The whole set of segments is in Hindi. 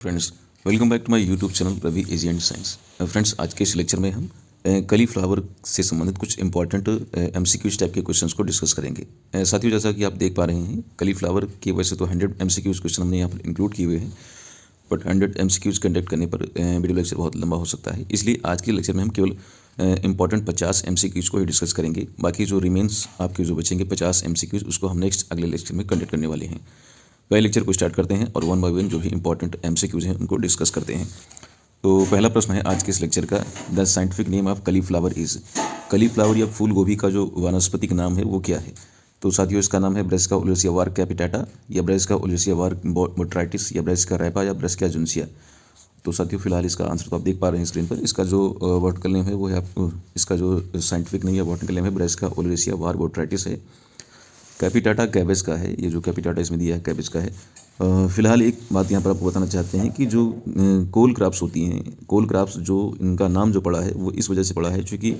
Friends, welcome back to my YouTube channel Ravi easy and science. Friends, आज के इस लेक्चर में हम कलीफ्लावर से संबंधित कुछ इंपॉर्टेंट एमसीक्यूज टाइप के क्वेश्चंस को डिस्कस करेंगे। साथियों, जैसा कि आप देख पा रहे हैं, कलीफ्लावर के वैसे तो 100 एमसीक्यूज क्वेश्चन हमने यहाँ पर इंक्लूड किए हुए हैं, बट 100 एमसीक्यूज कंडक्ट करने पर वीडियो लेक्चर बहुत लंबा हो सकता है। इसलिए आज के लेक्चर में हम केवल इंपॉर्टेंट 50 एमसीक्यूज को ही डिस्कस करेंगे। बाकी जो रिमेन्स आपके जो बचेंगे 50 एमसीक्यूज, उसको हम नेक्स्ट अगले लेक्चर में कंडक्ट करने वाले हैं। पहले लेक्चर को स्टार्ट करते हैं और वन बाय वन जो भी इंपॉर्टेंट एमसीक्यूज हैं उनको डिस्कस करते हैं। तो पहला प्रश्न है आज के इस लेक्चर का, the scientific name of cauliflower is. Cauliflower या फूल गोभी का जो वानस्पतिक नाम है वो क्या है? तो साथियों, इसका नाम है ब्रेसिका ओलेसिया वार कैपिटाटा, या ब्रेसिका ओलेसिया वार बोट्राइटिस, या ब्रेसिका रैपा, या ब्रेसिका जुनसिया। तो साथियों, फिलहाल इसका आंसर तो आप देख पा रहे हैं स्क्रीन पर। इसका जो बॉटनिकल नेम है वो है आपको, इसका जो साइंटिफिक नेम या बॉटनिकल नेम है ब्रेसिका ओलेसिया वार बोट्राइटिस है। कैपिटाटा कैबेज का है, ये जो कैपिटाटा इसमें दिया है कैबेज का है। फिलहाल एक बात यहाँ पर आपको बताना चाहते हैं कि जो कोल क्रॉप्स होती हैं, कोल क्रॉप्स जो इनका नाम जो पड़ा है वो इस वजह से पड़ा है क्योंकि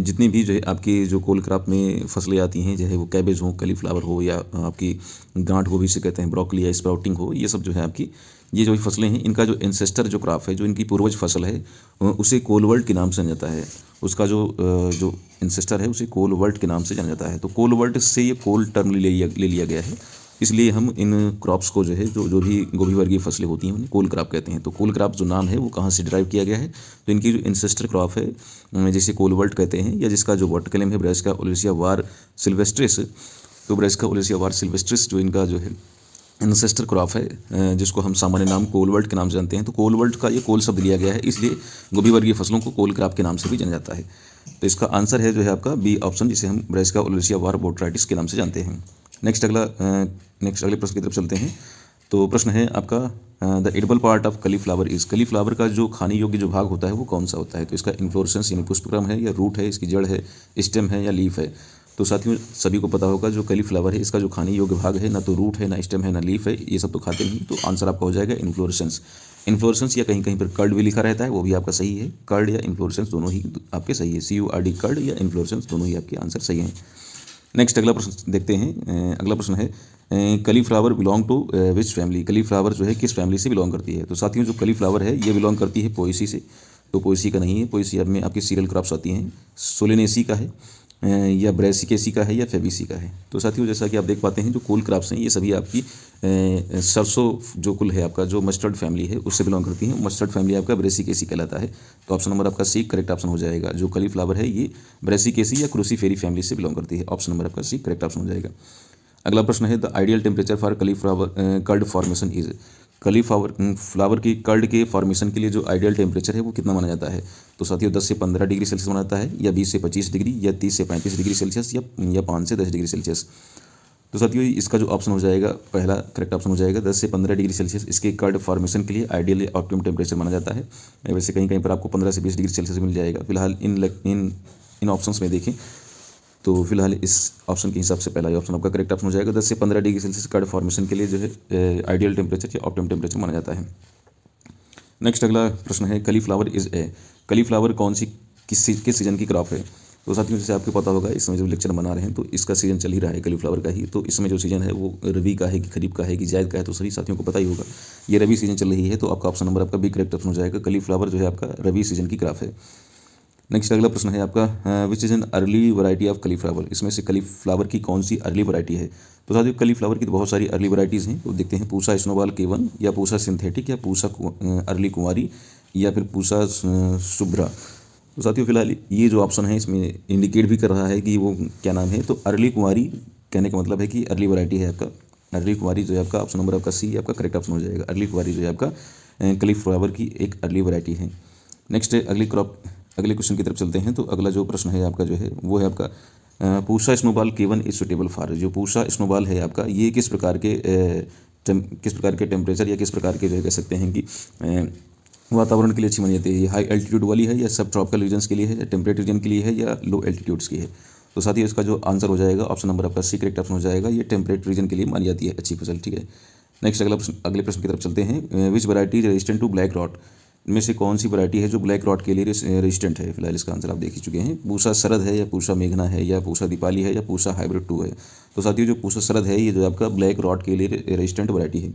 जितनी भी जो है आपकी जो कोल क्रॉप में फसलें आती हैं, चाहे वो कैबेज हो, कलीफ्लावर हो, या आपकी गांठ गोभी से कहते हैं ब्रोकली, या स्प्राउटिंग हो, ये सब जो है आपकी ये जो फसलें हैं, इनका जो एंसेस्टर जो क्रॉप है, जो इनकी पूर्वज फसल है, उसे कोलवर्ट के नाम से जाना जाता है। उसका जो एंसेस्टर है उसे कोलवर्ट के नाम से जाना जाता है। तो कोलवर्ट से ये कोल टर्म ले लिया गया है, इसलिए हम इन क्रॉप्स को जो है जो भी गोभी वर्गीय फसलें होती हैं उन्हें कोल क्रॉप कहते हैं। तो कोल क्रॉप जो नाम है वो कहाँ से डिराइव किया गया है? तो इनकी जो एंसेस्टर क्रॉप है जिसे कोलवर्ट कहते हैं, या जिसका जो बॉटनिकल नेम है ब्रेसिका ओलेसिया वार सिल्वेस्ट्रिस। तो ब्रेसिका ओलेसिया वार सिल्वेस्ट्रिस जो इनका जो है एंसेस्टर क्रॉप है, जिसको हम सामान्य नाम कोलवर्ट के नाम से जानते हैं। तो कोलवर्ट का ये कोल शब्द लिया गया है, इसलिए गोभी वर्गीय फसलों को कोल क्रॉप के नाम से भी जाना जाता है। तो इसका आंसर है जो है आपका बी ऑप्शन, जिसे हम ब्रेसिका ओलेसिया वार बोट्राइटिस के नाम से जानते हैं। नेक्स्ट अगले प्रश्न की तरफ चलते हैं। तो प्रश्न है आपका, the edible part of cauliflower is. Cauliflower का जो खाने योग्य जो भाग होता है वो कौन सा होता है? तो इसका इन्फ्लोरेसेंस यानी पुष्पक्रम है, या रूट है, इसकी जड़ है, स्टेम है, या लीफ है। तो साथियों, सभी को पता होगा जो कलीफ्लावर है इसका जो खाने योग्य भाग है, ना तो रूट है, ना स्टेम है, ना लीफ है, ये सब तो खाते नहीं। तो आंसर आपका हो जाएगा इन्फ्लोरेसेंस। इन्फ्लोरेसेंस, या कहीं कहीं पर कर्ड भी लिखा रहता है, वो भी आपका सही है। कर्ड या इन्फ्लोरेसेंस दोनों ही आपके सही है। CURD कर्ड या इन्फ्लोरेसेंस दोनों ही आपके आंसर सही हैं। नेक्स्ट अगला प्रश्न देखते हैं। अगला प्रश्न है, cauliflower belong to which family. Cauliflower जो है किस फैमिली से बिलोंग करती है? तो साथियों, जो कलीफ्लावर है ये बिलोंग करती है पोएसी से। तो पोएसी का नहीं है, पोएसी में आपकी सीरियल क्रॉप्स आती हैं। सोलेनेसी का है, या ब्रेसिकेसी का है, या फेबीसी का है। तो साथियों, जैसा कि आप देख पाते हैं, जो कोल क्रॉप्स हैं ये सभी आपकी सरसों जो कुल है आपका, जो मस्टर्ड फैमिली है उससे बिलोंग करती हैं। मस्टर्ड फैमिली आपका ब्रेसिकेसी कहलाता है। तो ऑप्शन नंबर आपका सी करेक्ट ऑप्शन हो जाएगा। जो कलीफ्लावर है ये ब्रेसिकेसी या क्रूसीफेरी फैमिली से बिलोंग करती है। ऑप्शन नंबर आपका सी करेक्ट ऑप्शन हो जाएगा। अगला प्रश्न है, the ideal temperature for cauliflower curd formation is. Flower की कर्ड के फॉर्मेशन के लिए जो आइडियल टेम्परेचर है वो कितना माना जाता है? तो साथियों, 10 से 15 डिग्री सेल्सियस माना जाता है, या 20 से 25 डिग्री, या 30 से 35 डिग्री सेल्सियस, या 5 से 10 डिग्री सेल्सियस। तो साथियों, इसका जो ऑप्शन हो जाएगा पहला करेक्ट ऑप्शन हो जाएगा, 10 से 15 डिग्री सेल्सियस इसके कर्ड फॉर्मेशन के लिए आइडियल ऑप्टिमम टेम्परेचर माना जाता है। वैसे कहीं कहीं पर आपको 15 से 20 डिग्री सेल्सियस मिल जाएगा। फिलहाल इन ऑप्शंस में देखें तो फिलहाल इस ऑप्शन के हिसाब से पहला ही ऑप्शन आपका करेक्ट ऑप्शन हो जाएगा। 10 से 15 डिग्री सेल्सियस कर्ड फॉर्मेशन के लिए जो है आइडियल टेम्परेचर या ऑप्टिमम टेम्परेचर माना जाता है। नेक्स्ट अगला प्रश्न है, कलीफ्लावर इज ए। कलीफ्लावर कौन सी किस सीजन की क्रॉप है? तो साथियों, जैसे आपको पता होगा, इसमें जो लेक्चर बना रहे हैं तो इसका सीजन चल ही रहा है कलीफ्लावर का ही। तो इसमें जो सीजन है वो रबी का है कि खरीफ का है कि जायद का है, तो सभी साथियों को पता ही होगा। ये रबी सीजन चल रही है, तो आपका ऑप्शन नंबर आपका बी करेक्ट ऑप्शन हो जाएगा। कलीफ्लावर जो है आपका रबी सीजन की क्रॉप है। नेक्स्ट अगला प्रश्न है आपका, which is an early variety of cauliflower. इसमें से कलीफ्लावर की कौन सी अर्ली वैरायटी है? तो साथियों, कलीफ्लावर की तो बहुत सारी अर्ली वैरायटीज़ हैं। तो देखते हैं, पूसा स्नोबॉल K1, या पूसा सिंथेटिक, या पूसा अर्ली कुंवारी, या फिर पूसा शुभ्रा। तो साथियों, फिलहाल ये जो ऑप्शन है इसमें इंडिकेट भी कर रहा है कि वो क्या नाम है। तो अर्ली कुंवारी कहने का मतलब है कि अर्ली वैरायटी है आपका। अर्ली कुंवारी जो है आपका ऑप्शन नंबर आपका सी आपका करेक्ट ऑप्शन हो जाएगा। अर्ली कुंवारी जो है आपका कलीफ्लावर की एक अर्ली वैरायटी है। नेक्स्ट अगले क्वेश्चन की तरफ चलते हैं। तो अगला जो प्रश्न है आपका जो है वो है आपका, Pusa snowball K1 is suitable for. जो पूसा स्नोबॉल है आपका, ये किस प्रकार के टेम्परेचर या किस प्रकार के जो है कह सकते हैं कि वातावरण के लिए अच्छी मानी जाती है? ये हाई एल्टीट्यूड वाली है, या सब ट्रॉपिकल रीजन्स के लिए है, या टेम्परेट रीजन के लिए है, या लो एल्टीट्यूड्स की है? तो साथ ही इसका जो आंसर हो जाएगा ऑप्शन नंबर आपका सी करेक्ट ऑप्शन हो जाएगा। ये टेम्परेट रीजन के लिए मानी जाती है अच्छी फसल। ठीक है। नेक्स्ट अगले प्रश्न की तरफ चलते हैं। Which variety resistant to black rot. में से कौन सी वैरायटी है जो ब्लैक रॉट के लिए रेजिस्टेंट है? फिलहाल इसका आंसर आप देख ही चुके हैं। पूसा शरद है, या पूसा मेघना है, या पूसा दीपाली है, या पूसा हाइब्रिड 2 है? तो साथियों, जो पूसा शरद है ये जो आपका ब्लैक रॉट के लिए रेजिस्टेंट वैरायटी है।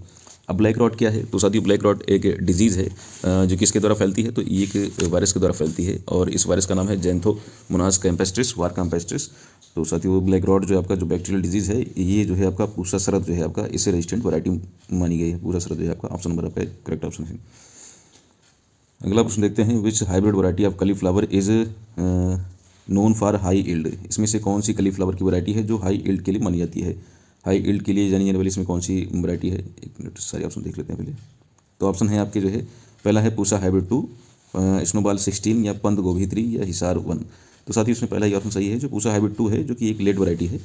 अब ब्लैक रॉट क्या है? तो साथियों ब्लैक रॉट एक डिजीज़ है जो किसके द्वारा फैलती है? तो ये एक वायरस के द्वारा फैलती है और इस वायरस का नाम है जैंथोमोनास कैम्पेस्ट्रिस वार कैम्पेस्ट्रिस। तो साथियों ब्लैक रॉट जो है आपका जो बैक्टीरियल डिजीज़ है, ये जो है आपका पूसा सरद जो है आपका इससे रेजिस्टेंट वैरायटी मानी गई है। पूसा सरद जो है आपका ऑप्शन नंबर आपका करेक्ट ऑप्शन है। अगला प्रश्न देखते हैं, which hybrid variety of cauliflower is known for high yield. इसमें से कौन सी कलीफ्लावर की वैरायटी है जो हाई इल्ड के लिए मानी जाती है? हाई इल्ड के लिए जानी जाने वाली इसमें कौन सी वैरायटी है? एक मिनट सारे ऑप्शन देख लेते हैं पहले। तो ऑप्शन है आपके जो है, पहला है पूसा हाइब्रिड 2, स्नोबॉल 16 या पंद गोभी 3 या हिसार 1। तो साथ ही उसमें पहला ही ऑप्शन सही है, जो पूसा हाइब्रिड 2 है, जो कि एक लेट वैरायटी है।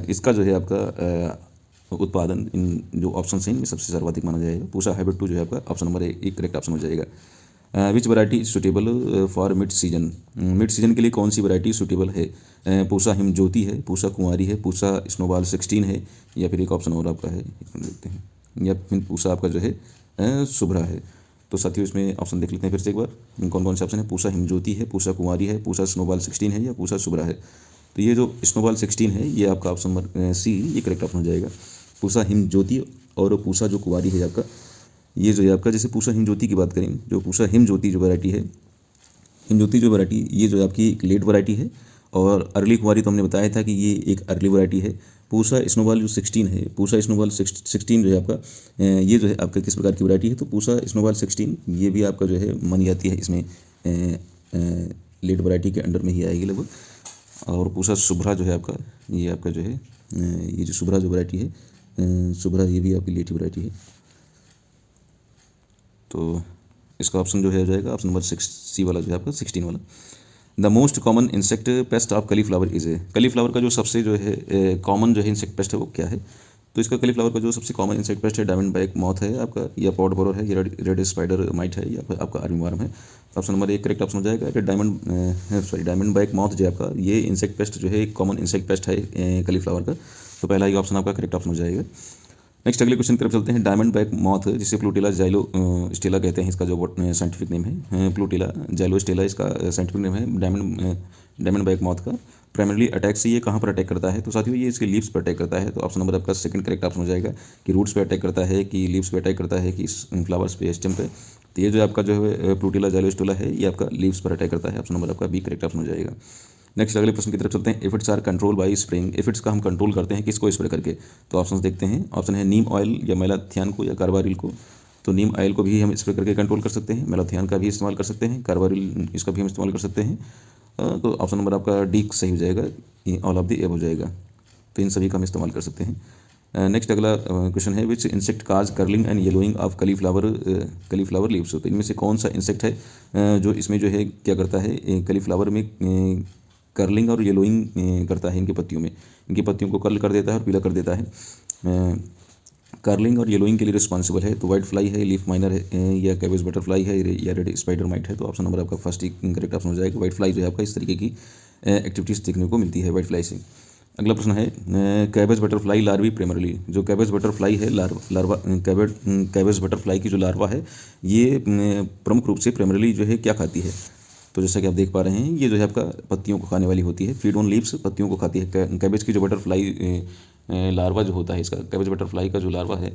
इसका जो है आपका उत्पादन इन जो ऑप्शन हैं इनमें सबसे सर्वाधिक माना जाएगा। पूसा हाइब्रिड 2 जो है आपका ऑप्शन नंबर एक करेक्ट ऑप्शन हो जाएगा। Which variety suitable for mid season. Mid season के लिए कौन सी वैरायटी सूटेबल है? पूसा हिमज्योति है, पूसा कुंवारी है, पूसा स्नोबॉल 16 है, या फिर एक ऑप्शन और आपका है, एक मिनट देखते हैं, या फिर पूसा आपका जो है शुभ्रा है। तो साथियों इसमें ऑप्शन देख लेते हैं फिर से एक बार, कौन कौन से ऑप्शन है? पूसा हिमज्योति है, पूसा कुंवारी है, पूसा स्नोबॉल 16 है, या पूसा शुभ्रा है। तो ये जो स्नोबॉल 16 है ये आपका ऑप्शन नंबर सी ये करेक्ट ऑप्शन हो जाएगा। पूसा हिमज्योति और पूसा जो कुंवारी है आपका, ये जो है आपका, जैसे पूसा हिमज्योति की बात करें, जो पूसा हिमज्योति जो वैरायटी है, हिमज्योति जो वैरायटी ये जो आपकी एक लेट वैरायटी है, और अर्ली कुंवारी तो हमने बताया था कि ये एक अर्ली वैरायटी है। पूसा स्नोबॉल जो 16 है, पूसा स्नोबॉल 16 जो है आपका, ये जो है आपका किस प्रकार की वैरायटी है? तो पूसा स्नोबॉल 16 ये भी आपका जो है मानी जाती है, इसमें लेट वैरायटी के अंडर में ही आएगी लगभग। और पूसा शुभ्रा जो है आपका, ये आपका जो है ये जो शुभ्रा जो वैरायटी है, शुभ्रा ये भी आपकी लेट वैरायटी है। तो इसका ऑप्शन जो है हो जाएगा ऑप्शन नंबर 6 सी वाला जो है आपका 16 वाला। The most common insect pest of cauliflower is a. Cauliflower का जो सबसे जो है कॉमन जो है इंसेक्ट पेस्ट है वो क्या है? तो इसका कलीफ्लावर का जो सबसे कॉमन इंसेक्ट पेस्ट है डायमंड बैक मॉथ है आपका, या पॉड बोरर है, या रेड स्पाइडर माइट है, या फिर आपका आर्मीवर्म है। ऑप्शन नंबर एक करेक्ट ऑप्शन हो जाएगा। डायमंड बैक मॉथ जो है आपका, ये इंसेक्ट पेस्ट जो है एक कॉमन इंसेक्ट पेस्ट है कलीफ्लावर का। तो पहला ही ऑप्शन आपका करेक्ट ऑप्शन हो जाएगा। नेक्स्ट अगले क्वेश्चन की तरफ चलते हैं। डायमंड बैक मॉथ जिसे प्लूटिला जाइलो स्टेला कहते हैं, इसका जो साइंटिफिक नेम है प्लूटिला जाइलो स्टेला इसका साइंटिफिक नेम है। डायमंड बैक मॉथ का प्राइमरली अटैक से ये कहाँ पर अटैक करता है? तो साथियों ये इसके लीव्स पर अटैक करता है। तो ऑप्शन नंबर आपका सेकंड करेक्ट ऑप्शन हो जाएगा कि रूट्स पे अटैक करता है, कि लीव्स पे अटैक करता है, कि फ्लावर्स पे, स्टेम पे। तो ये जो आपका जो है प्लूटिला जाइलो स्टेला है, ये आपका लीव्स पर अटैक करता है। ऑप्शन नंबर आपका बी करेक्ट ऑप्शन हो जाएगा। नेक्स्ट अगले प्रश्न की तरफ चलते हैं। Aphids are control by spraying. Aphids का हम कंट्रोल करते हैं किसको स्प्रे करके? तो ऑप्शंस देखते हैं। ऑप्शन है नीम ऑयल, या मेलाथियान को, या कार्बारिल को। तो नीम ऑयल को भी हम स्प्रे करके कंट्रोल कर सकते हैं, मेलाथियान का भी इस्तेमाल कर सकते हैं, कार्बारिल इसका भी हम इस्तेमाल कर सकते हैं। तो ऑप्शन नंबर आपका डी सही हो जाएगा, ऑल ऑफ द एब हो जाएगा। तो इन सभी का हम इस्तेमाल कर सकते हैं। नेक्स्ट अगला क्वेश्चन है, विच insect cause curling and yellowing of cauliflower leaves. तो इनमें से कौन सा इंसेक्ट है जो इसमें जो है क्या करता है कलीफ्लावर में कर्लिंग और येलोइंग करता है इनकी पत्तियों में, इनकी पत्तियों को कर्ल कर देता है और पीला कर देता है। कर्लिंग और येलोइंग के लिए रिस्पॉन्सिबल है तो वाइट फ्लाई है, लीफ माइनर है, या कैबेज बटरफ्लाई है, या रेड स्पाइडर माइट है। तो ऑप्शन नंबर आपका फर्स्ट ही करेक्ट ऑप्शन हो जाएगा। वाइट फ्लाई जो है आपका इस तरीके की एक्टिविटीज़ देखने को मिलती है वाइट फ्लाई से। अगला प्रश्न है, कैबेज बटरफ्लाई लार्वी प्राइमरली। जो कैबेज बटरफ्लाई है लार्वा कैबेज बटरफ्लाई की जो लार्वा है ये प्रमुख रूप से प्राइमरली जो है क्या खाती है? तो जैसा कि आप देख पा रहे हैं ये जो है आपका पत्तियों को खाने वाली होती है, फीड ऑन लीव्स, पत्तियों को खाती है। कैबेज की जो बटरफ्लाई लार्वा जो होता है इसका, कैबेज बटरफ्लाई का जो लार्वा है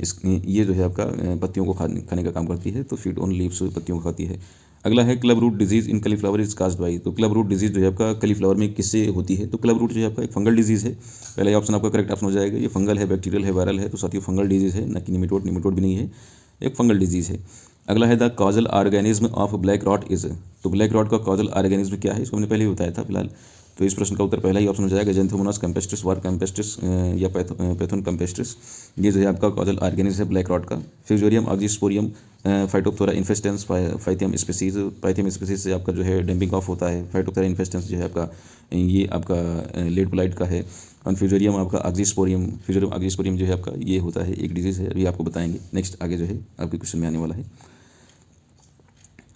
इस ये जो है आपका पत्तियों को खाने का काम करती है। तो फीड ऑन लीव्स, पत्तियों को खाती है। अगला है club root disease in cauliflower is caused by. तो क्लब रूट डिजीज़ जो है आपका कलीफ्लावर में किससे होती है? तो क्लब रूट जो है आपका एक फंगल डिजीज़ है। पहला ऑप्शन आपका करेक्ट ऑप्शन हो जाएगा। ये फंगल है, बैक्टीरियल है, वायरल है। तो साथियों फंगल डिजीज़ है, न कि निमेटोड, निमेटोड भी नहीं है, एक फंगल डिजीज़ है। अगला है the causal organism of black rot is. तो ब्लैक रॉट का कॉजल ऑर्गेनिज्म क्या है? इसको हमने पहले ही बताया था फिलहाल। तो इस प्रश्न का उत्तर पहला ही ऑप्शन हो जाएगा, जैंथोमोनास कैम्पेस्ट्रिस वार कैम्पेस्ट्रिस या पैथोन कैम्पेस्ट्रिस। ये जो है आपका कॉजल ऑर्गेनिज्म है ब्लैक रॉट का। फ्यूजोरियम ऑक्सीस्पोरियम फाइटोप्थोरा इन्फेस्टेंस फाइथियम स्पीसीज से आपका जो है डैम्पिंग ऑफ होता है। फाइटोप्थोरा इन्फेस्टेंस जो है आपका ये आपका लेड ब्लाइट का है। और फ्यूजोरियम आपका ऑक्सीस्पोरियम जो है आपका ये होता है एक डिजीज़ है, अभी आपको बताएंगे नेक्स्ट आगे जो है आपके क्वेश्चन में आने वाला है।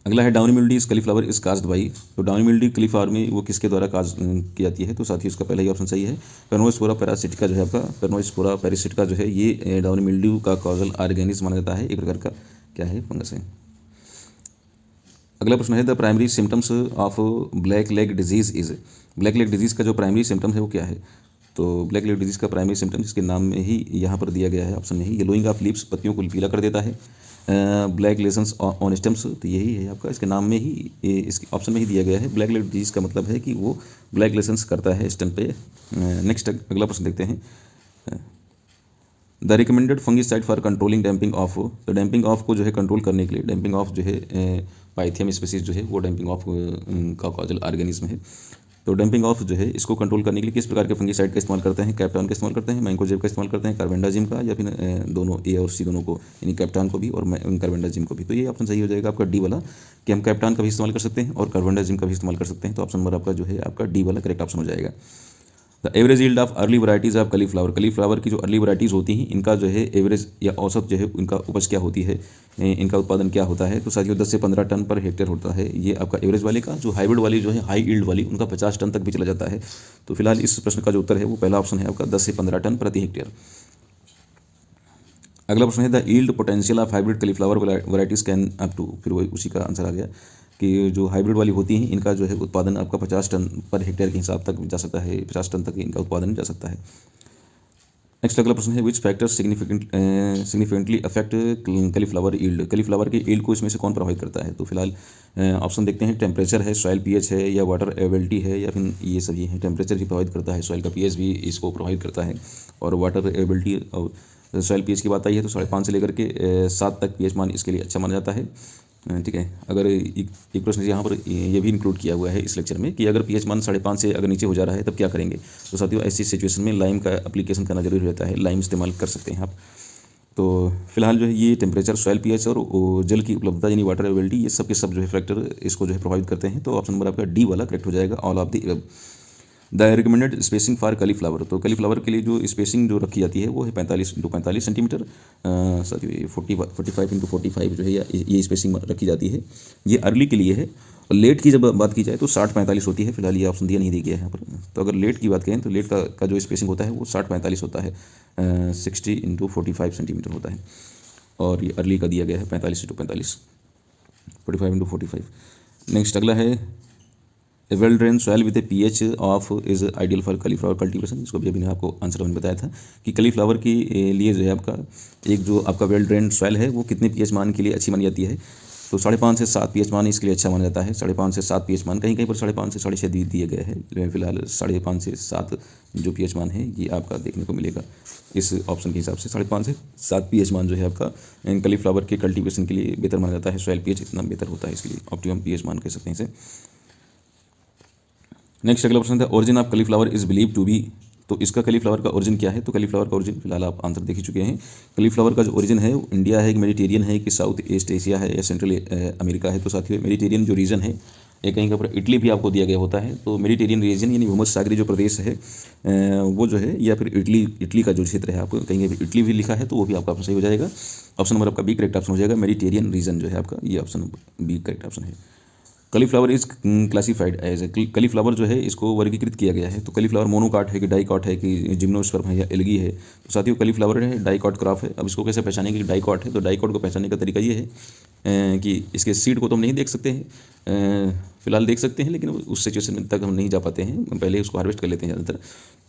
अगला है डाउनी मिल्ड्यू इस कलीफ्लावर इज काज्ड बाई। तो डाउनी मिल्ड्यू कलीफ्लावर में वो किसके द्वारा काज की जाती है? तो साथ ही उसका पहला ही ऑप्शन सही है, पेर्नोस्पोरा पैरासिटिका जो है आपका, पेर्नोस्पोरा पैरासिटिका जो है ये डाउनी मिल्ड्यू का कॉजल ऑर्गेनिज्म माना जाता है, एक प्रकार का क्या है फंगस है। अगला प्रश्न है, the primary symptoms of black leg disease is. Black leg disease का जो प्राइमरी सिम्टम है वो क्या है? तो ब्लैक लेग डिजीज़ का प्राइमरी सिम्टम जिसके नाम में ही यहाँ पर दिया गया है ऑप्शन में ही, येलोइंग ऑफ लीव्स, पत्तियों को पीला कर देता है। ब्लैक लेजन्स ऑन स्टेम्स, तो यही है आपका, इसके नाम में ही इसके ऑप्शन में ही दिया गया है। ब्लैक लेग डिजीज़ का मतलब है कि वो ब्लैक लेजन्स करता है स्टेम पे। नेक्स्ट अगला प्रश्न देखते हैं। The recommended fungicide for controlling damping off, तो डैम्पिंग ऑफ को जो है कंट्रोल करने के लिए, डैम्पिंग ऑफ जो है पाइथियम स्पीसीज जो है वो डैम्पिंग ऑफ का कॉजल ऑर्गेनिज्म है। तो डैम्पिंग ऑफ जो है इसको कंट्रोल करने के लिए किस प्रकार के फंगिसाइड का इस्तेमाल करते हैं? कैप्टान का इस्तेमाल करते हैं, मैंकोजेब का इस्तेमाल करते हैं, कार्बेंडाजिम का, या फिर दोनों ए और सी दोनों को, यानी कैप्टान को भी और कार्बेंडाजिम को भी। तो ये ऑप्शन सही हो जाएगा आपका डी वाला, कि हम कैप्टान का भी इस्तेमाल कर सकते हैं और कार्बेंडाजिम का भी इस्तेमाल कर सकते हैं। तो ऑप्शन नंबर आपका जो है आपका डी वाला करेक्ट ऑप्शन हो जाएगा। The average yield of early varieties of cauliflower, cauliflower की जो अर्ली वैराइटीज़ होती हैं इनका जो है एवरेज या औसत जो है इनका उपज क्या होती है, इनका उत्पादन क्या होता है? तो साथियों 10 से 15 टन पर हेक्टेयर होता है ये आपका एवरेज वाले का। जो हाइब्रिड वाली जो है हाई यील्ड वाली, उनका 50 टन तक भी चला जाता है। तो फिलहाल इस प्रश्न का जो उत्तर है वो पहला ऑप्शन है आपका, 10 से 15 टन प्रति हेक्टेयर। अगला प्रश्न है the yield potential of hybrid cauliflower varieties can up to, फिर वो उसी का आंसर आ गया कि जो हाइब्रिड वाली होती हैं इनका जो है उत्पादन आपका 50 टन पर हेक्टेयर के हिसाब तक जा सकता है, 50 टन तक इनका उत्पादन जा सकता है। नेक्स्ट अगला प्रश्न है विच factors significantly affect cauliflower yield, cauliflower की यील्ड को इसमें से कौन प्रभावित करता है? तो फिलहाल ऑप्शन देखते हैं। टेम्परेचर है, सॉइल पीएच है, या वाटर अवेलेबिलिटी है, या फिर ये सभी है। टेम्परेचर भी प्रभावित करता है, सॉइल का पीएच भी इसको प्रभावित करता है, और वाटर अवेलेबिलिटी और सॉइल पीएच की बात आई है तो 5.5 से लेकर के 7 तक पीएच मान इसके लिए अच्छा माना जाता है। ठीक है। अगर एक प्रश्न यहाँ पर ये भी इंक्लूड किया हुआ है इस लेक्चर में कि अगर पीएच मान 5.5 से अगर नीचे हो जा रहा है तब क्या करेंगे? तो साथियों ऐसी सिचुएशन में लाइम का एप्लीकेशन करना जरूरी रहता है, लाइम इस्तेमाल कर सकते हैं आप। तो फिलहाल जो है ये टेम्परेचर, सॉइल पीएच और जल की उपलब्धता यानी वाटर अवेलेबिलिटी, ये सब के सब जो है फैक्टर इसको जो है प्रभावित करते हैं। तो ऑप्शन नंबर आपका डी वाला करेक्ट हो जाएगा, all of the. The recommended spacing for cauliflower, तो कलीफ्लावर के लिए जो स्पेसिंग जो रखी जाती है वो है 45 × 45 सेंटीमीटर। साथियों ये 45 × 45 जो है ये स्पेसिंग रखी जाती है, ये अर्ली के लिए है। और लेट की जब बात की जाए तो 60-45 होती है। फिलहाल ये ऑप्शन दिया नहीं गया है यहाँ पर। तो अगर लेट की बात करें तो लेट का जो स्पेसिंग होता है वो 60-45 होता है, 60 × 45 सेंटीमीटर होता है। और ये अर्ली का दिया गया है 45 × 45, 45 × 45। नेक्स्ट अगला है well drain soil with A pH of is ideal for cauliflower cultivation. इसको भी अभी मैंने आपको आंसर मैंने बताया था कि कलीफ्लावर के लिए जो है आपका एक जो आपका वेल ड्रेन सॉइल है वो कितने पीएच मान के लिए अच्छी मानी जाती है? तो 5.5 से 7 पीएच मान इसके लिए अच्छा माना जाता है। 5.5 से 7 पीएच मान, कहीं कहीं पर 5.5 से 6.5 दिए गए हैं। फिलहाल 5.5 से 7 जो पीएच मान है ये आपका देखने को मिलेगा इस ऑप्शन के हिसाब से। 5.5 से 7 पीएच मान जो है आपका कलीफ्लावर के कल्टीवेशन के लिए बेहतर माना जाता है। सॉइल पीएच इतना बेहतर होता है, इसलिए ऑप्टिमम पीएच मान कह सकते हैं इसे। नेक्स्ट अगला प्रश्न था origin of cauliflower is believe to be, तो इसका कलीफ्लावर का ओरिजिन क्या है? तो कलीफ्लावर का ओरिजिन फिलहाल आप आंसर देख ही चुके हैं। कलीफ्लावर का जो ओरिजिन है वो इंडिया है कि मेडिटेरियन है कि साउथ ईस्ट एशिया है या सेंट्रल अमेरिका है? तो साथियों मेडिटेरियन जो रीजन है, ये कहीं का पर इटली भी आपको दिया गया होता है। तो मेडिटेरियन रीजन यानी भूमध्य सागरीय जो प्रदेश है वो जो है, या फिर इटली का जो क्षेत्र है, आपको कहीं भी इटली भी लिखा है तो वो भी आपका सही हो जाएगा। ऑप्शन नंबर आपका बी करेक्ट ऑप्शन हो जाएगा। मेडिटेरियन रीजन जो है आपका, ये ऑप्शन बी करेक्ट ऑप्शन है। Cauliflower is classified as a, cauliflower जो है इसको वर्गीकृत किया गया है। तो कलीफ्लावर मोनोकाट है कि डाइकॉट है कि जिम्नोस्पर्म है या एल्गी है? तो साथियों कलीफ्लावर है डाइकॉट क्रॉप है। अब इसको कैसे पहचानेंगे कि डाइकॉट है? तो डाइकॉट को पहचानने का तरीका ये है कि इसके सीड को तो हम नहीं देख सकते हैं, फिलहाल देख सकते हैं लेकिन उस सिचुएशन तक हम नहीं जा पाते हैं, पहले उसको हार्वेस्ट कर लेते हैं ज़्यादातर।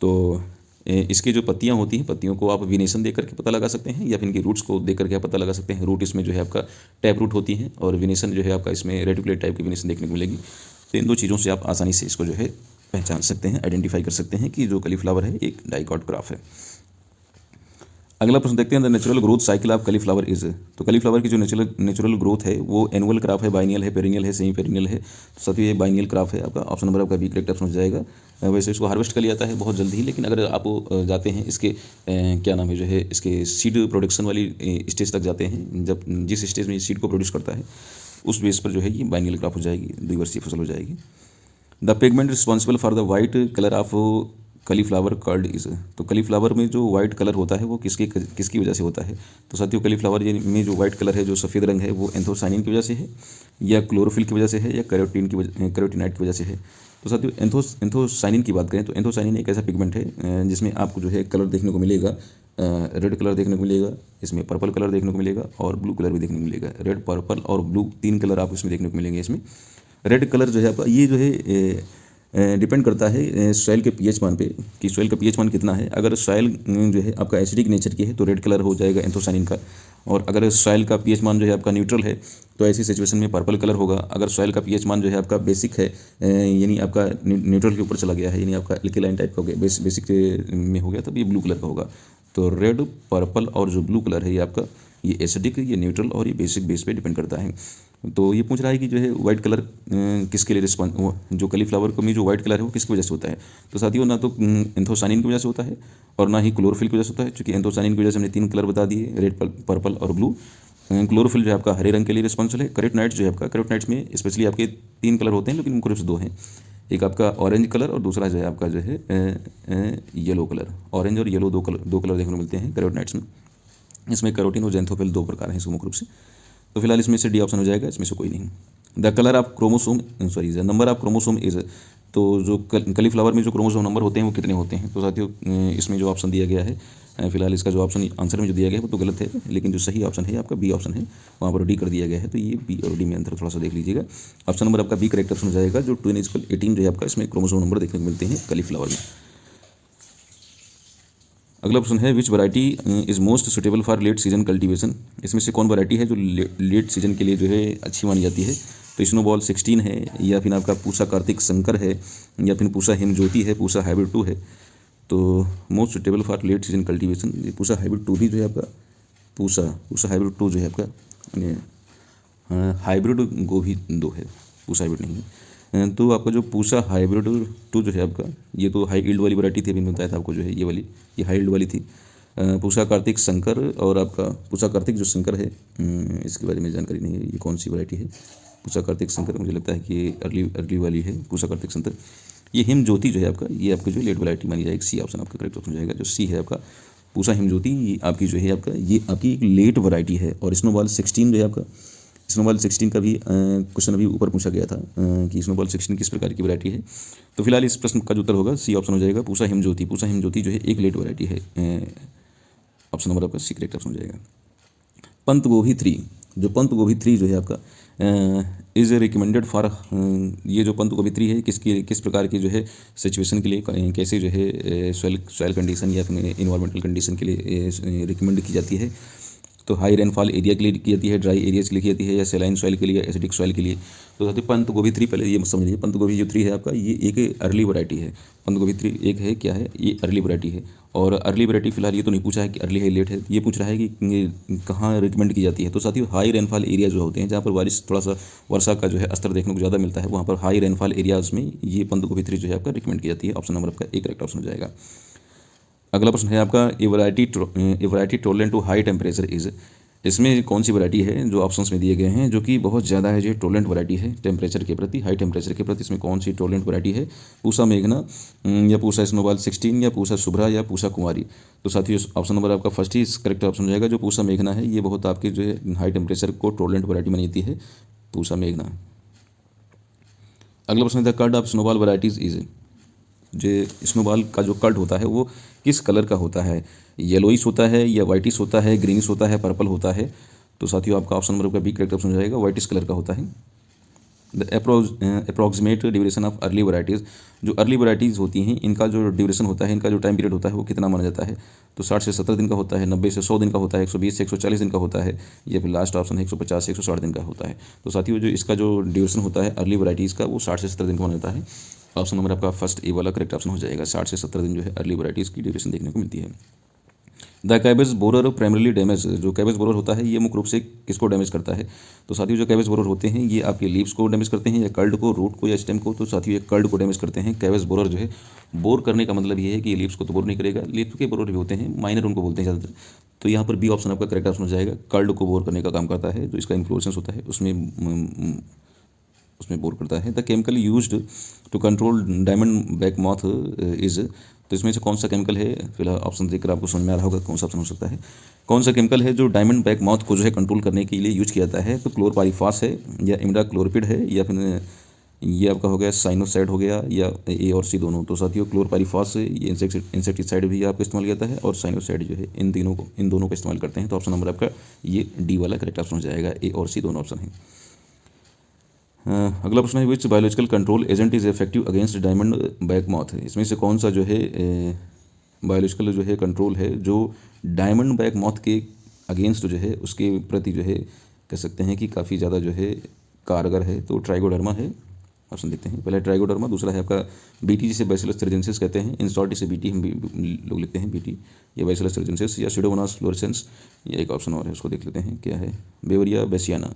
तो इसकी जो पत्तियां होती हैं, पत्तियों को आप विनेशन देख करके पता लगा सकते हैं, या फिर इनकी रूट्स को देख करके आप पता लगा सकते हैं। रूट इसमें जो है आपका टैप रूट होती हैं, और विनेशन जो है आपका इसमें रेटिकुलेट टाइप की विनेशन देखने को मिलेगी। तो इन दो चीज़ों से आप आसानी से इसको जो है पहचान सकते हैं, आइडेंटिफाई कर सकते हैं कि जो कलीफ्लावर है एक डाइकॉट क्रॉप है। अगला प्रश्न देखते हैं the natural growth cycle of cauliflower is, तो कलीफ्लावर की जो नेचुरल ग्रोथ है वो एनुअल क्रॉप है, बाइनियल है, पेरिनियल है, सेमी पेरिनियल है? तो साथियों ये बाइनियल क्रॉप है आपका। ऑप्शन नंबर आपका बी करेक्ट ऑप्शन हो जाएगा। वैसे इसको हार्वेस्ट कर लिया जाता है बहुत जल्दी ही, लेकिन अगर आप जाते हैं इसके क्या नाम है जो है इसके सीड प्रोडक्शन वाली स्टेज तक जाते हैं, जब जिस स्टेज में सीड को प्रोड्यूस करता है उस बेस पर जो है ये बाइनियल क्रॉप हो जाएगी, द्विवर्षीय फसल हो जाएगी। The pigment responsible for the white colour of cauliflower curd is, तो कलीफ्लावर में जो वाइट कलर होता है वो किसकी वजह से होता है? तो साथियों कलीफ्लावर में जो वाइट कलर है, जो सफ़ेद रंग है, वो एंथोसाइनिन की वजह से है, या क्लोरोफिल की वजह से है, या कैरोटीनाइड की वजह से है? तो साथियों एंथोसाइनिन की बात करें तो एंथोसाइनिन एक ऐसा पिगमेंट है जिसमें आपको जो है कलर देखने को मिलेगा, रेड कलर देखने को मिलेगा, इसमें पर्पल कलर देखने को मिलेगा, और ब्लू कलर भी देखने को मिलेगा। रेड, पर्पल और ब्लू 3 कलर आपको इसमें देखने को मिलेंगे। इसमें रेड कलर जो है आपका, ये जो है डिपेंड करता है सॉइल के पीएच मान पे कि सॉइल का पीएच मान कितना है। अगर सॉइल जो है आपका एसिडिक नेचर की है तो रेड कलर हो जाएगा एंथोसानिन का, और अगर सॉइल का पीएच मान जो है आपका न्यूट्रल है तो ऐसी सिचुएशन में पर्पल कलर होगा। अगर सॉइल का पीएच मान जो है आपका बेसिक है, यानी आपका न्यूट्रल के ऊपर चला गया है, यानी आपका एल्केलाइन टाइप का हो गया, बेसिक में हो गया, तब ये ब्लू कलर का होगा। तो रेड, पर्पल और जो ब्लू कलर है ये आपका ये एसिडिक, ये न्यूट्रल और ये बेसिक बेस पे डिपेंड करता है। तो ये पूछ रहा है कि जो है वाइट कलर किसके लिए रिस्पॉन्स, जो कलीफ्लावर में जो वाइट कलर है वो किसकी वजह से होता है। तो साथियों ना तो एंथोसानिन की वजह से होता है और ना ही क्लोरोफिल की वजह से होता है, क्योंकि एंथोसानिन की वजह से हमने 3 कलर बता दिए, रेड, पर्पल और ब्लू। क्लोरोफिल जो है आपका हरे रंग के लिए रिस्पॉन्सिबल है। कैरोटीनॉइड्स जो है आपका, कैरोटीनॉइड्स में स्पेशली आपके 3 कलर होते हैं, लेकिन मुख्य रूप से 2 हैं। एक आपका ऑरेंज कलर और दूसरा जो है आपका जो है येलो कलर। ऑरेंज और येलो दो कलर देखने को मिलते हैं कैरोटीनॉइड्स में। इसमें कैरोटीन और ज़ैंथोफिल 2 प्रकार हैं इसको मुख्य रूप से। तो फिलहाल इसमें से डी ऑप्शन हो जाएगा, इसमें से कोई नहीं। The colour of chromosome, sorry the number of chromosome is, तो जो कलीफ्लावर में जो क्रोमोसोम नंबर होते हैं वो कितने होते हैं। तो साथियों इसमें जो ऑप्शन दिया गया है, फिलहाल इसका जो ऑप्शन आंसर में जो दिया गया है वो तो गलत है, लेकिन जो सही ऑप्शन है आपका बी ऑप्शन है, वहाँ पर डी कर दिया गया है। तो ये बी और डी में अंतर थोड़ा सा देख लीजिएगा। ऑप्शन नंबर आपका बी करेक्ट ऑप्शन हो जाएगा, जो 2n=18 जो है आपका इसमें क्रोमोसोम नंबर देखने को मिलते हैं कलीफ्लावर में। अगला प्रश्न है which variety is most suitable for late season cultivation. इसमें से कौन वैरायटी है जो लेट सीजन के लिए जो है अच्छी मानी जाती है। तो स्नोबॉल 16 है, या फिर आपका पूसा कार्तिक शंकर है, या फिर पूसा हिमज्योति है, पूसा हाइब्रिड 2 है। तो most suitable for late season cultivation ये पूसा हाइब्रिड 2 भी जो है आपका, पूसा हाइब्रिड 2 जो है आपका हाइब्रिड गोभी 2 है, पूसा हाइब्रिड नहीं है। तो आपका जो पूसा हाइब्रिड 2 जो है आपका, ये तो हाई ईल्ड वाली वैरायटी थी, अभी मैंने बताया था आपको जो है ये वाली, ये हाई ईल्ड वाली थी। पूसा कार्तिक शंकर और आपका पूसा कार्तिक जो शंकर है, इसके बारे में जानकारी नहीं है ये कौन सी वैरायटी है। पूसा कार्तिक शंकर मुझे लगता है कि ये अर्ली वाली है पूसा कार्तिक शंकर। ये हिम ज्योति जो है आपका, ये आपका जो लेट वैरायटी मानी जाएगी, सी ऑप्शन आपका करेक्ट ऑप्शन हो जाएगा। जो सी है आपका पूसा हिम ज्योति, ये आपकी जो है आपका, ये आपकी एक लेट वैरायटी है। और स्नोबॉल 16 जो है आपका, स्नोबॉल 16 का भी क्वेश्चन अभी ऊपर पूछा गया था कि स्नोबॉल 16 किस प्रकार की वैरायटी है। तो फिलहाल इस प्रश्न का जो उत्तर होगा सी ऑप्शन हो जाएगा, पूसा हिमज्योति। पूसा हिमज्योति जो है एक लेट वैरायटी है, ऑप्शन नंबर आपका सी करेक्ट ऑप्शन हो जाएगा। पंत गोभी 3, जो पंत गोभी 3 जो है आपका इज़ रिकमेंडेड फॉर, ये जो पंत गोभी 3 है किस प्रकार की जो है सिचुएशन के लिए, कैसे जो है सॉइल कंडीशन या फिर इन्वायरमेंटल कंडीशन के लिए रिकमेंड की जाती है। तो हाई रेनफॉल एरिया के लिए की जाती है, ड्राई एरियाज के लिए की जाती है, या सेलाइन सॉइल के लिए, एसिडिक सॉइल के लिए। तो साथियों पंत गोभी 3 पहले ये समझ लीजिए, पंत गोभी जो 3 है आपका, ये एक अर्ली वैरायटी है। पंत गोभी 3 एक है, क्या है, ये अर्ली वैरायटी है। और अर्ली वैरायटी फिलहाल ये तो नहीं पूछा है कि अर्ली है लेट है, ये पूछ रहा है कि कहाँ रिकमेंड की जाती है। तो साथियों हाई रेनफॉल एरिया जो होते हैं, जहाँ पर बारिश थोड़ा सा वर्षा का जो है स्तर देखने को ज़्यादा मिलता है, वहाँ पर हाई रेनफॉल एरियाज में ये पंत गोभी 3 जो है आपका रिकमेंड की जाती है। ऑप्शन नंबर आपका एक करेक्ट ऑप्शन हो जाएगा। अगला प्रश्न है आपका a variety tolerant to high temperature is, इसमें कौन सी वैरायटी है जो ऑप्शंस में दिए गए हैं जो कि बहुत ज़्यादा है, जो टॉलरेंट वैरायटी है टेम्परेचर के प्रति, हाई टेम्परेचर के प्रति। इसमें कौन सी टॉलरेंट वैरायटी है, पूसा मेघना या पूसा स्नोबॉल 16 या पूसा शुभ्रा या पूसा कुमारी। तो साथियों ऑप्शन नंबर आपका फर्स्ट ही करेक्ट ऑप्शन हो जाएगा, जो पूसा मेघना है ये बहुत आपकी जो है हाई टेम्परेचर को टॉलरेंट वैरायटी मानी जाती है, पूसा मेघना। अगला प्रश्न है the curd of snowball varieties is, जो स्नोबॉल का जो कर्ड होता है वो किस कलर का होता है, येलोइश होता है या वाइटिश होता है, ग्रीनिश होता है, पर्पल होता है। तो साथियों आपका ऑप्शन नंबर का बी करेक्ट ऑप्शन हो जाएगा, वाइटिश कलर का होता है। The approximate duration of early varieties, जो अर्ली वैरायटीज़ होती हैं इनका जो ड्यूरेशन होता है, इनका जो टाइम पीरियड होता है वो कितना माना जाता है। तो 60 से 70 दिन का होता है, 90 से 100 दिन का होता है, 120 से 140 दिन का होता है, या फिर लास्ट ऑप्शन है 150 से 160 दिन का होता है। तो साथियों जो इसका जो ड्यूरेशन होता है अर्ली वैरायटीज़ का वो 60 से 70 दिन का माना जाता है। ऑप्शन नंबर आपका फर्स्ट ए वाला करेक्ट ऑप्शन हो जाएगा, 60 से 70 दिन जो है अर्ली वैरायटीज़ की ड्यूरेशन देखने को मिलती है। The cabbage borer primarily damage, जो कैबेज बोरर होता है ये मुख्य रूप से किसको डैमेज करता है। तो साथियों जो कैबेज बोरर होते हैं ये आपके लीव्स को डैमेज करते हैं, या कर्ड को, रूट को, या स्टेम को। तो साथियों ये कर्ड को डैमेज करते हैं। कैबेज बोरर जो है, बोर करने का मतलब ये है कि ये लीव्स को तो बोर नहीं करेगा, लीव्स के बोरर भी होते हैं, माइनर उनको बोलते हैं ज़्यादातर। तो यहाँ पर बी ऑप्शन आपका करेक्ट ऑप्शन हो जाएगा, कर्ड को बोर करने का काम करता है, जो इसका इन्फ्लोरेसेंस होता है उसमें बोर करता है। The chemical used to control diamond back moth is, तो इसमें से कौन सा केमिकल है, फिलहाल ऑप्शन देखकर आपको समझ में आ रहा होगा कौन सा ऑप्शन हो सकता है। कौन सा केमिकल है जो डायमंड बैक मॉथ को जो है कंट्रोल करने के लिए यूज किया जाता है। तो क्लोरपाइरिफॉस है, या इमिडाक्लोरपिड है, या फिर ये आपका हो गया साइनोसाइड हो गया, या ए और सी दोनों। तो साथियों क्लोरपाइरिफॉस ये इंसेक्टिसाइड भी आपका इस्तेमाल किया जाता है, और साइनोसाइड जो है इन दोनों का इस्तेमाल करते हैं। तो ऑप्शन नंबर आपका ये डी वाला करेक्ट ऑप्शन हो जाएगा, ए और सी दोनों ऑप्शन है। अगला प्रश्न है which biological control agent is effective against diamond back moth. इसमें से कौन सा जो है बायोलॉजिकल जो है कंट्रोल है जो डायमंड बैक मॉथ के अगेंस्ट जो है उसके प्रति जो है कह सकते हैं कि काफ़ी ज़्यादा जो है कारगर है। तो ट्राइगोडर्मा है। ऑप्शन देखते हैं, पहला ट्राइगोडर्मा, दूसरा है आपका बीटी जिसे बैसिलस थ्रेजेंसिस कहते हैं, इन शॉर्ट इसे बीटी हम लोग लिखते हैं बीटी, या बैसिलस थ्रेजेंसिस, या सीडोमोनास फ्लोरेसेंस, या एक ऑप्शन और है उसको देख लेते हैं क्या है, बेवरिया बेसियाना।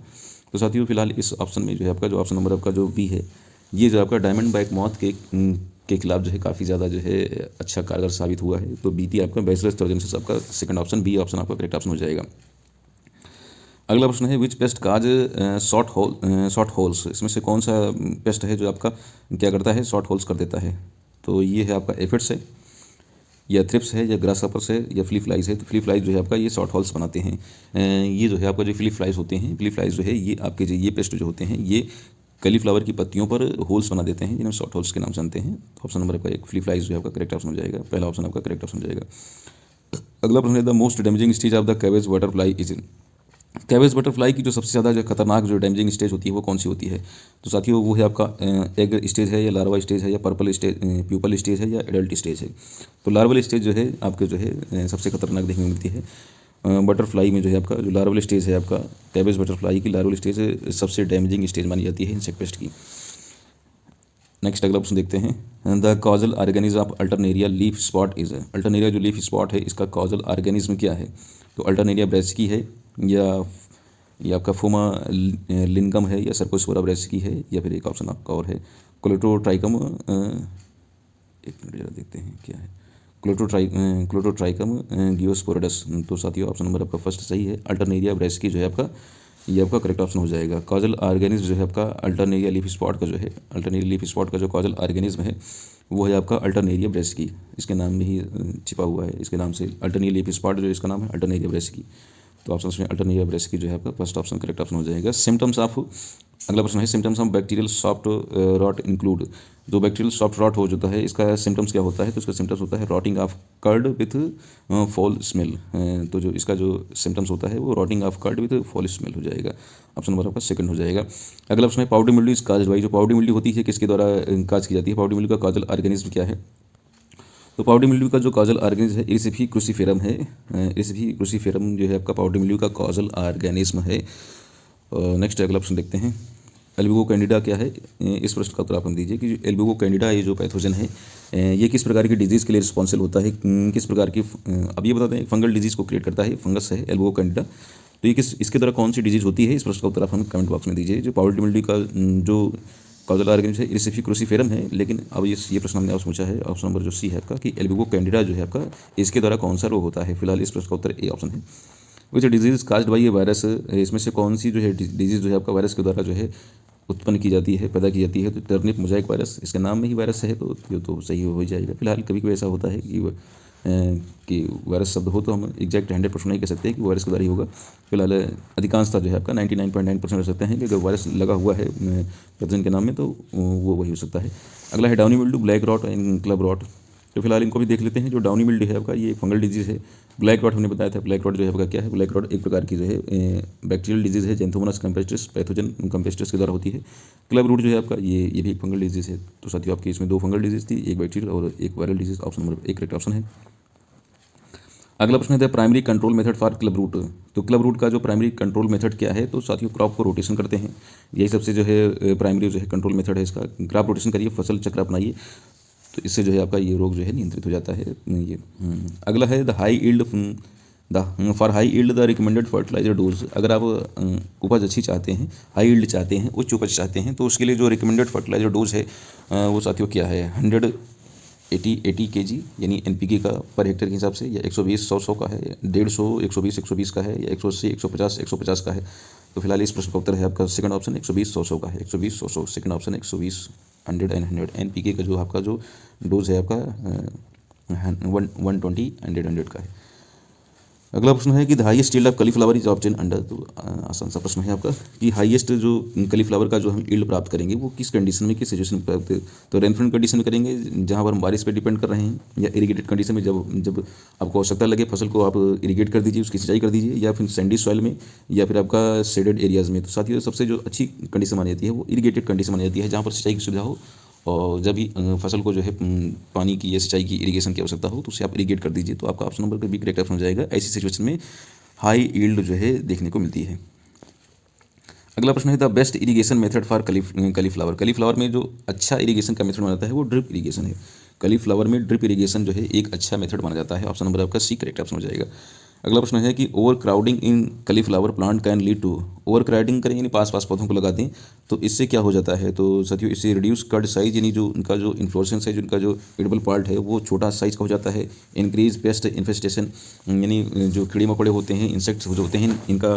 तो साथियों फिलहाल इस ऑप्शन में जो है आपका जो ऑप्शन नंबर आपका जो बी है, ये जो आपका डायमंड बैक मॉथ के खिलाफ जो है काफ़ी ज़्यादा जो है अच्छा कारगर साबित हुआ है। तो बीटी आपका बैसिलस थ्रेजेंसिस आपका सेकंड ऑप्शन, बी ऑप्शन आपका करेक्ट ऑप्शन हो जाएगा। अगला प्रश्न है विच पेस्ट काज शॉर्ट होल्स। इसमें से कौन सा पेस्ट है जो आपका क्या करता है, शॉर्ट होल्स कर देता है। तो ये है आपका एफिड्स है, या थ्रिप्स है, या ग्रासहॉपर्स है, या फ्ली फ्लाइज है। तो फ्ली फ्लाइज जो है आपका ये शॉर्ट होल्स बनाते हैं। ये जो है आपका जो फ्ली फ्लाइज होते हैं, फ्ली फ्लाइज जो है ये आपके जो ये पेस्ट जो होते हैं ये कलीफ्लावर की पत्तियों पर होल्स बना देते हैं, जिन्हें शॉर्ट होल्स के नाम जानते हैं। तो ऑप्शन नंबर आपका एक फ्ली फ्लाइज जो है आपका करेक्ट ऑप्शन हो जाएगा, पहला ऑप्शन आपका करेक्ट ऑप्शन हो जाएगा। अगला प्रश्न है the most damaging stage of the cabbage butterfly is in. Cabbage butterfly की जो सबसे ज़्यादा जो खतरनाक जो डैमेजिंग स्टेज होती है वो कौन सी होती है। तो साथियों वो है आपका एग स्टेज है, या लार्वा स्टेज है, या पर्पल स्टेज प्यूपल स्टेज है, या एडल्ट स्टेज है। तो लार्वल स्टेज जो है आपके जो है सबसे खतरनाक देखने को मिलती है। बटरफ्लाई में जो है आपका जो लार्वल स्टेज है आपका कैबेज बटरफ्लाई की लार्वल स्टेज सबसे डैमेजिंग स्टेज मानी जाती है इंसेक्ट पेस्ट की। नेक्स्ट अगला प्रश्न देखते हैं the causal organism of Alternaria leaf spot is. Alternaria जो लीफ स्पॉट है इसका कॉजल ऑर्गेनिज्म क्या है। तो अल्टरनेरिया ब्रेसिकी है, या आपका फोमा लिनगम है, या सर्कोस्पोरा ब्रेसिकी है, या फिर एक ऑप्शन आपका और है क्लोटोट्राइकम। एक मिनट जरा देखते हैं क्या है, क्लोटोट्राइकम गियोस्पोरिडस। तो साथियों ऑप्शन नंबर आपका फर्स्ट सही है, अल्टरनेरिया ब्रेसिकी जो है आपका ये आपका करेक्ट ऑप्शन हो जाएगा। कॉजल ऑर्गेनिज्म जो है आपका अल्टरनेरिया लीफ स्पॉट का जो है, अल्टरनेरिया लीफ स्पॉट का जो कॉजल ऑर्गेनिज्म है वो है आपका अल्टरनेरिया ब्रेसिकी, इसके नाम में ही छिपा हुआ है, इसके नाम से अल्टरनेरिया लीफ स्पॉट जो इसका नाम है अल्टरनेरिया ब्रेसिकी। तो ऑप्शन में अल्टरनेरिया ब्रेसिकी जो है आपका फर्स्ट ऑप्शन करेक्ट ऑप्शन हो जाएगा। सिम्टम्स ऑफ, अगला प्रश्न है symptoms of bacterial soft rot include. जो बैक्टीरियल सॉफ्ट रॉट हो जाता है इसका सिम्टम्स क्या होता है। तो इसका सिम्टम्स होता है rotting of curd with foul smell. तो जो इसका जो सिम्टम्स होता है वो rotting of curd with foul smell हो जाएगा, ऑप्शन नंबर आपका सेकंड हो जाएगा। अगला प्रश्न है powder mildew is caused by. जो पाउडर मिल्ड्यू होती है किसके द्वारा काज की जाती है, पाउडर मिल्ड्यू का काजल ऑर्गेनिज्म क्या है। तो पाउडर मिल्ड्यू का जो काजल ऑर्गेनिज्म है इरिसिफी क्रूसीफेरम है। इरिसिफी क्रूसीफेरम जो है आपका पाउडर मिल्ड्यू का काजल ऑर्गेनिज्म है। नेक्स्ट अगला ऑप्शन देखते हैं एल्बुगो कैंडिडा क्या है। इस प्रश्न का उत्तर आप हम दीजिए कि एल्बुगो कैंडिडा ये जो पैथोजन है ये किस प्रकार की डिजीज़ के लिए रिस्पॉन्सिबल होता है, किस प्रकार की अब ये बताते हैं फंगल डिजीज़ को क्रिएट करता है, फंगस है एल्बुगो कैंडिडा। तो ये इसके द्वारा कौन सी डिजीज़ होती है, इस प्रश्न का उत्तर आप हमें कमेंट बॉक्स में दीजिए। जो पाउडर मिल्ड्यू का जो कॉजल ऑर्गेनिज्म है इरिसिफी क्रूसीफेरम है, लेकिन अब ये प्रश्न हमने आपसे पूछा है ऑप्शन नंबर जो सी है आपका कि एल्बुगो कैंडिडा जो है आपका इसके द्वारा कौन सा रोग होता है। फिलहाल इस प्रश्न का उत्तर ए ऑप्शन है। विच डिजीज़ काज्ड बाय ये वायरस, इसमें से कौन सी जो है डिजीज़ जो है आपका वायरस के द्वारा जो है उत्पन्न की जाती है, पैदा की जाती है। तो टर्निप मोजाइक वायरस, इसके नाम में ही वायरस है तो ये तो सही हो ही जाएगा। फिलहाल कभी कभी ऐसा होता है कि वायरस शब्द हो तो हम एग्जैक्ट 100% नहीं कह सकते हैं कि वायरस के द्वारा ही होगा। फिलहाल अधिकांशता जो है आपका 99.9% हो सकते हैं कि अगर वायरस लगा हुआ है पैथोजन के नाम में तो वो वही हो सकता है। अगला है downy mildew, black rot and club rot. तो फिलहाल इनको भी देख लेते हैं। जो डाउनी मिल्ड्यू है आपका ये फंगल डिजीज़ है। ब्लैक रॉट हमने बताया था, ब्लैक रॉट जो है आपका क्या है, ब्लैक रॉट एक प्रकार की जो है बैक्टीरियल डिजीज़ है, जेंथोमोनास कैम्पेस्ट्रिस पैथोजन कैम्पेस्ट्रिस के द्वारा होती है। क्लब रूट जो है आपका ये भी एक फंगल डिजीज़ है। तो साथियों आपकी इसमें दो फंगल डिजीज़ थी, एक बैक्टीरियल और एक वायरल डिजीज़, ऑप्शन नंबर एक करेक्ट ऑप्शन है। अगला प्रश्न है primary control method for club root. तो क्लब रूट का जो प्राइमरी कंट्रोल मेथड क्या है। तो साथियों क्रॉप को रोटेशन करते हैं, यही सबसे जो है प्राइमरी जो है कंट्रोल मेथड है इसका। क्रॉप रोटेशन करिए, फसल चक्र अपनाइए, तो इससे जो है आपका ये रोग जो है नियंत्रित हो जाता है ये। अगला है the high yield for high yield the recommended fertilizer dose. अगर आप उपज अच्छी चाहते हैं, हाई ईल्ड चाहते हैं, उच्च उपज चाहते हैं, तो उसके लिए जो रिकमेंडेड फर्टिलाइजर डोज है वो साथियों क्या है 180 kg यानी NPK का पर हेक्टेयर के हिसाब से, या 120 100 का है, 150 120 का है, या 180 150 का है। तो फिलहाल इस प्रश्न का उत्तर है आपका सेकंड ऑप्शन 120 100 का है, 120 100 सेकंड ऑप्शन 120 100 एंड 100। NPK का जो आपका जो डोज है आपका 120 100 का है। अगला प्रश्न है कि the highest yield of cauliflower is obtain under. तो आसान सा प्रश्न है आपका कि हाईएस्ट जो कलीफ्लावर का जो हम यील्ड प्राप्त करेंगे वो किस कंडीशन में, किस सिचुएशन में प्राप्त करें। तो रेनफॉल कंडीशन में करेंगे जहाँ पर हम बारिश पे डिपेंड कर रहे हैं, या इरीगेटेड कंडीशन में जब जब आपको आवश्यकता लगे फसल को आप इरीगेट कर दीजिए, उसकी सिंचाई कर दीजिए, या फिर सैंडी सॉइल में, या फिर आपका शेडेड एरियाज़ में। तो साथियों सबसे जो अच्छी कंडीशन मानी जाती है वो इरीगेटेड कंडीशन मानी जाती है, जहाँ पर सिंचाई की सुविधा हो और जब भी फसल को जो है पानी की या सिंचाई की इरीगेशन की आवश्यकता हो तो उसे आप इरीगेट कर दीजिए। तो आपका option number B correct option हो जाएगा। ऐसी सिचुएशन में हाई यील्ड जो है देखने को मिलती है। अगला प्रश्न है the best irrigation method for cauliflower. Cauliflower में जो अच्छा इरीगेशन का मेथड माना जाता है वो ड्रिप इरीगेशन है। कलीफ्लावर में ड्रिप इरीगेशन जो है एक अच्छा मेथड माना जाता है। ऑप्शन नंबर आपका सी करेक्ट ऑप्शन हो जाएगा। अगला प्रश्न है कि over crowding in cauliflower plant can lead to. Over crowding करें यानी पास पास पौधों को लगा दें तो इससे क्या हो जाता है। तो साथियों इससे रिड्यूस कड साइज यानी जो उनका जो इन्फ्लोरेसेंस है, जो उनका जो एडिबल पार्ट है वो छोटा साइज का हो जाता है। इंक्रीज पेस्ट इन्फेस्टेशन यानी जो कीड़े मकोड़े होते हैं, इंसेक्ट्स जो होते हैं, इनका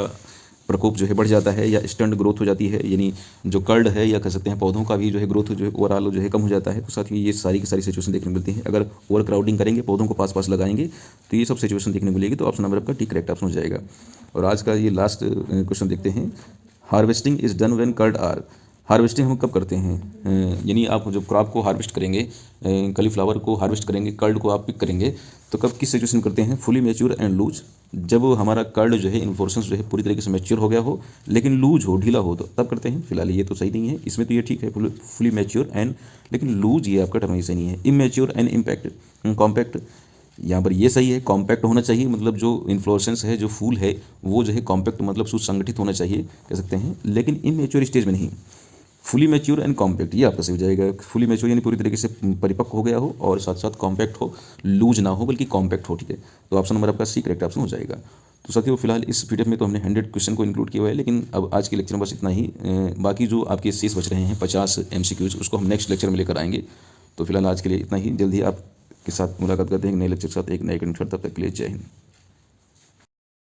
प्रकोप जो है बढ़ जाता है, या स्टैंड ग्रोथ हो जाती है, यानी जो कर्ड है या कह सकते हैं पौधों का भी जो है ग्रोथ जो है ओवरऑल जो है कम हो जाता है। तो साथियों ये सारी की सारी सिचुएशन देखने को मिलती है। अगर ओवर क्राउडिंग करेंगे, पौधों को पास पास लगाएंगे तो ये सब सिचुएशन देखने को मिलेगी। तो ऑप्शन नंबर आपका टी करेक्ट ऑप्शन हो जाएगा। और आज का ये लास्ट क्वेश्चन देखते हैं। Harvesting is done when curd are. Harvesting हम कब करते हैं, यानी आप जब क्रॉप को हार्वेस्ट करेंगे, कलीफ्लावर को हार्वेस्ट करेंगे, कर्ड को आप पिक करेंगे तो कब किस सिचुएशन करते हैं। फुली मैच्योर एंड लूज, जब हमारा कर्ड जो है इन्फ्लोरेसेंस जो है पूरी तरीके से मैच्योर हो गया हो लेकिन लूज हो, ढीला हो, तो तब करते हैं। फिलहाल ये तो सही नहीं है, इसमें तो ये ठीक है फुली मैच्योर एंड, लेकिन लूज ये आपका टर्म सही नहीं है। इमैच्योर एंड इम्पैक्ट कॉम्पैक्ट, यहाँ पर ये सही है। कॉम्पैक्ट होना चाहिए, मतलब जो इन्फ्लोरेसेंस है, जो फूल है वो जो है कॉम्पैक्ट मतलब सुसंगठित होना चाहिए कह सकते हैं, लेकिन इमैच्योर स्टेज में नहीं। फुली मैच्योर एंड कॉम्पैक्ट ये आपका सही हो जाएगा। फुली मैच्योर यानी पूरी तरीके से परिपक्व हो गया हो और साथ साथ कॉम्पैक्ट हो, लूज ना हो बल्कि कॉम्पैक्ट हो, ठीक है। तो ऑप्शन नंबर आपका सी करेक्ट ऑप्शन हो जाएगा। तो साथियों फिलहाल इस पीडीएफ में तो हमने 100 क्वेश्चन को इंक्लूड किया हुआ है, लेकिन अब आज के लेक्चर में बस इतना ही। बाकी जो आपके शेष बच रहे हैं 50 MCQs उसको हम नेक्स्ट लेक्चर में लेकर आएंगे। तो फिलहाल आज के लिए इतना ही। जल्द ही आपके साथ मुलाकात करते हैं एक नए लेक्चर के साथ, एक नए कंटेंट। तब तक के लिए जय हिंद।